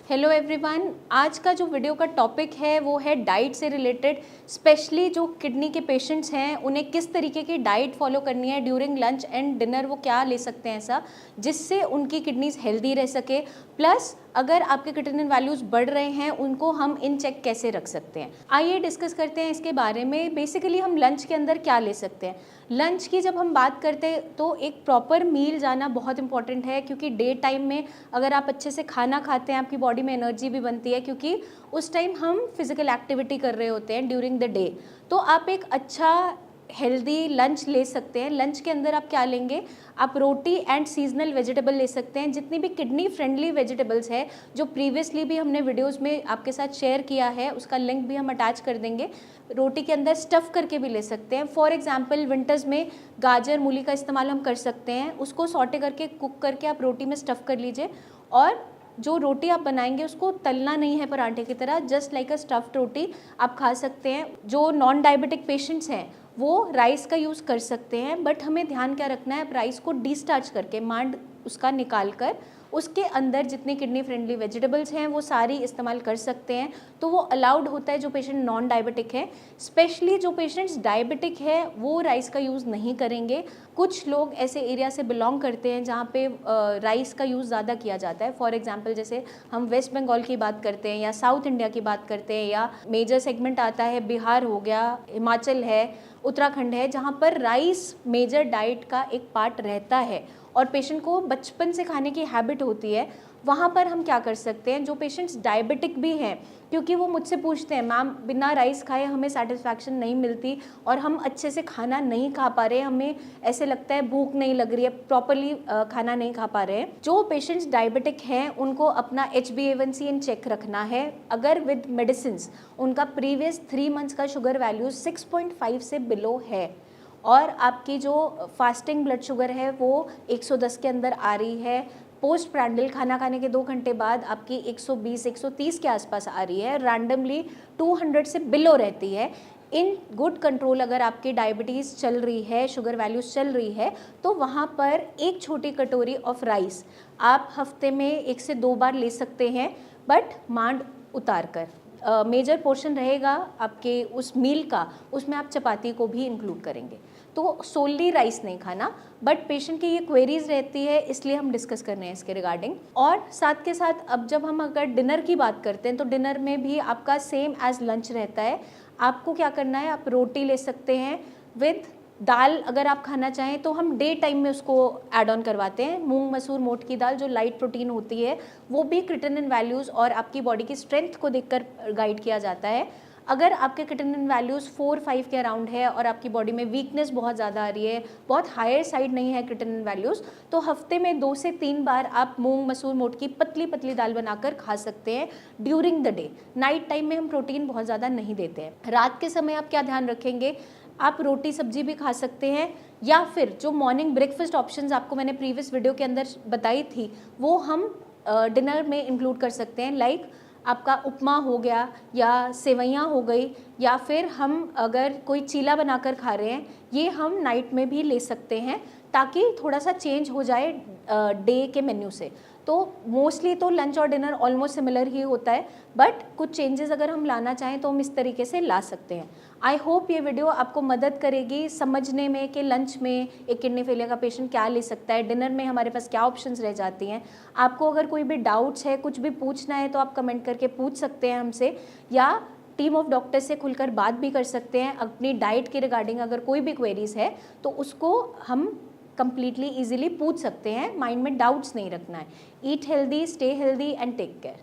Hello everyone, आज का जो वीडियो का टॉपिक है वो है डाइट से रिलेटेड। स्पेशली जो किडनी के पेशेंट्स हैं उन्हें किस तरीके की डाइट फॉलो करनी है ड्यूरिंग लंच एंड डिनर, वो क्या ले सकते हैं ऐसा जिससे उनकी किडनीज हेल्दी रह सके। प्लस अगर आपके क्रिएटिनिन वैल्यूज़ बढ़ रहे हैं उनको हम इन चेक कैसे रख सकते हैं। आइए डिस्कस करते हैं इसके बारे में। बेसिकली हम लंच के अंदर क्या ले सकते हैं। लंच की जब हम बात करते हैं तो एक प्रॉपर मील जाना बहुत इंपॉर्टेंट है, क्योंकि डे टाइम में अगर आप अच्छे से खाना खाते हैं आपकी बॉडी में एनर्जी भी बनती है, क्योंकि उस टाइम हम फिजिकल एक्टिविटी कर रहे होते हैं ड्यूरिंग द डे। तो आप एक अच्छा हेल्दी लंच ले सकते हैं। लंच के अंदर आप क्या लेंगे, आप रोटी एंड सीजनल वेजिटेबल ले सकते हैं। जितनी भी किडनी फ्रेंडली वेजिटेबल्स है जो प्रीवियसली भी हमने वीडियोस में आपके साथ शेयर किया है, उसका लिंक भी हम अटैच कर देंगे। रोटी के अंदर स्टफ़ करके भी ले सकते हैं। फॉर एग्जांपल विंटर्स में गाजर मूली का इस्तेमाल हम कर सकते हैं। उसको सॉटे करके कुक करके आप रोटी में स्टफ़ कर लीजिए, और जो रोटी आप बनाएंगे उसको तलना नहीं है पराठे की तरह, जस्ट लाइक अ स्टफ्ड रोटी आप खा सकते हैं। जो नॉन डायबिटिक पेशेंट्स हैं वो राइस का यूज़ कर सकते हैं, बट हमें ध्यान क्या रखना है, राइस को डिस्टार्च करके मांड उसका निकाल कर उसके अंदर जितनी किडनी फ्रेंडली वेजिटेबल्स हैं वो सारी इस्तेमाल कर सकते हैं। तो वो अलाउड होता है जो पेशेंट नॉन डायबिटिक है। स्पेशली जो पेशेंट्स डायबिटिक है वो राइस का यूज़ नहीं करेंगे। कुछ लोग ऐसे एरिया से बिलोंग करते हैं जहाँ पे राइस का यूज़ ज़्यादा किया जाता है। फॉर एग्जांपल जैसे हम वेस्ट बंगाल की बात करते हैं या साउथ इंडिया की बात करते हैं, या मेजर सेगमेंट आता है बिहार हो गया, हिमाचल है, उत्तराखंड है, जहाँ पर राइस मेजर डाइट का एक पार्ट रहता है और पेशेंट को बचपन से खाने की हैबिट होती है। वहाँ पर हम क्या कर सकते हैं, जो पेशेंट्स डायबिटिक भी हैं, क्योंकि वो मुझसे पूछते हैं मैम बिना राइस खाए हमें सेटिस्फैक्शन नहीं मिलती और हम अच्छे से खाना नहीं खा पा रहे, हमें ऐसे लगता है भूख नहीं लग रही है, प्रॉपरली खाना नहीं खा पा रहे हैं। जो पेशेंट्स डायबिटिक हैं उनको अपना HbA1c इन चेक रखना है। अगर विद मेडिसिन उनका प्रीवियस 3 मंथ्स का शुगर वैल्यू 6.5 से बिलो है और आपकी जो फास्टिंग ब्लड शुगर है वो 110 के अंदर आ रही है, पोस्ट प्रैंडल खाना खाने के 2 घंटे बाद आपकी 120-130 के आसपास आ रही है, रैंडमली 200 से बिलो रहती है, इन गुड कंट्रोल अगर आपकी डायबिटीज़ चल रही है, शुगर वैल्यूज चल रही है, तो वहाँ पर एक छोटी कटोरी ऑफ राइस आप हफ्ते में 1 से 2 बार ले सकते हैं, बट मांड उतार कर। मेजर पोर्शन रहेगा आपके उस मील का, उसमें आप चपाती को भी इंक्लूड करेंगे। तो सोली राइस नहीं खाना, बट पेशेंट की ये क्वेरीज रहती है इसलिए हम डिस्कस कर रहे हैं इसके रिगार्डिंग। और साथ के साथ अब जब हम अगर डिनर की बात करते हैं तो डिनर में भी आपका सेम एज लंच रहता है। आपको क्या करना है, आप रोटी ले सकते हैं विद दाल। अगर आप खाना चाहें तो हम डे टाइम में उसको ऐड ऑन करवाते हैं, मूंग मसूर मोट की दाल जो लाइट प्रोटीन होती है, वो भी क्रिएटिनिन वैल्यूज़ और आपकी बॉडी की स्ट्रेंथ को देखकर गाइड किया जाता है। अगर आपके क्रिएटिनिन वैल्यूज़ 4-5 के अराउंड है और आपकी बॉडी में वीकनेस बहुत ज़्यादा आ रही है, बहुत हायर साइड नहीं है क्रिएटिनिन वैल्यूज़, तो हफ्ते में 2 से 3 बार आप मूंग मसूर मोट की पतली पतली दाल बनाकर खा सकते हैं during the day. Night time में हम प्रोटीन बहुत ज़्यादा नहीं देते हैं। रात के समय आप क्या ध्यान रखेंगे, आप रोटी सब्जी भी खा सकते हैं, या फिर जो मॉर्निंग ब्रेकफास्ट ऑप्शंस आपको मैंने प्रीवियस वीडियो के अंदर बताई थी वो हम डिनर में इंक्लूड कर सकते हैं। लाइक आपका उपमा हो गया या सेवइयाँ हो गई, या फिर हम अगर कोई चीला बनाकर खा रहे हैं ये हम नाइट में भी ले सकते हैं, ताकि थोड़ा सा चेंज हो जाए डे के मेन्यू से। तो मोस्टली तो लंच और डिनर ऑलमोस्ट सिमिलर ही होता है, बट कुछ चेंजेस अगर हम लाना चाहें तो हम इस तरीके से ला सकते हैं। आई होप ये वीडियो आपको मदद करेगी समझने में कि लंच में एक किडनी फेलियर का पेशेंट क्या ले सकता है, डिनर में हमारे पास क्या ऑप्शंस रह जाती हैं। आपको अगर कोई भी डाउट्स है, कुछ भी पूछना है तो आप कमेंट करके पूछ सकते हैं हमसे, या टीम ऑफ डॉक्टर से खुलकर बात भी कर सकते हैं। अपनी डाइट के रिगार्डिंग अगर कोई भी क्वेरीज है तो उसको हम कंप्लीटली इजीली पूछ सकते हैं, माइंड में डाउट्स नहीं रखना है। Eat healthy, stay healthy and take care.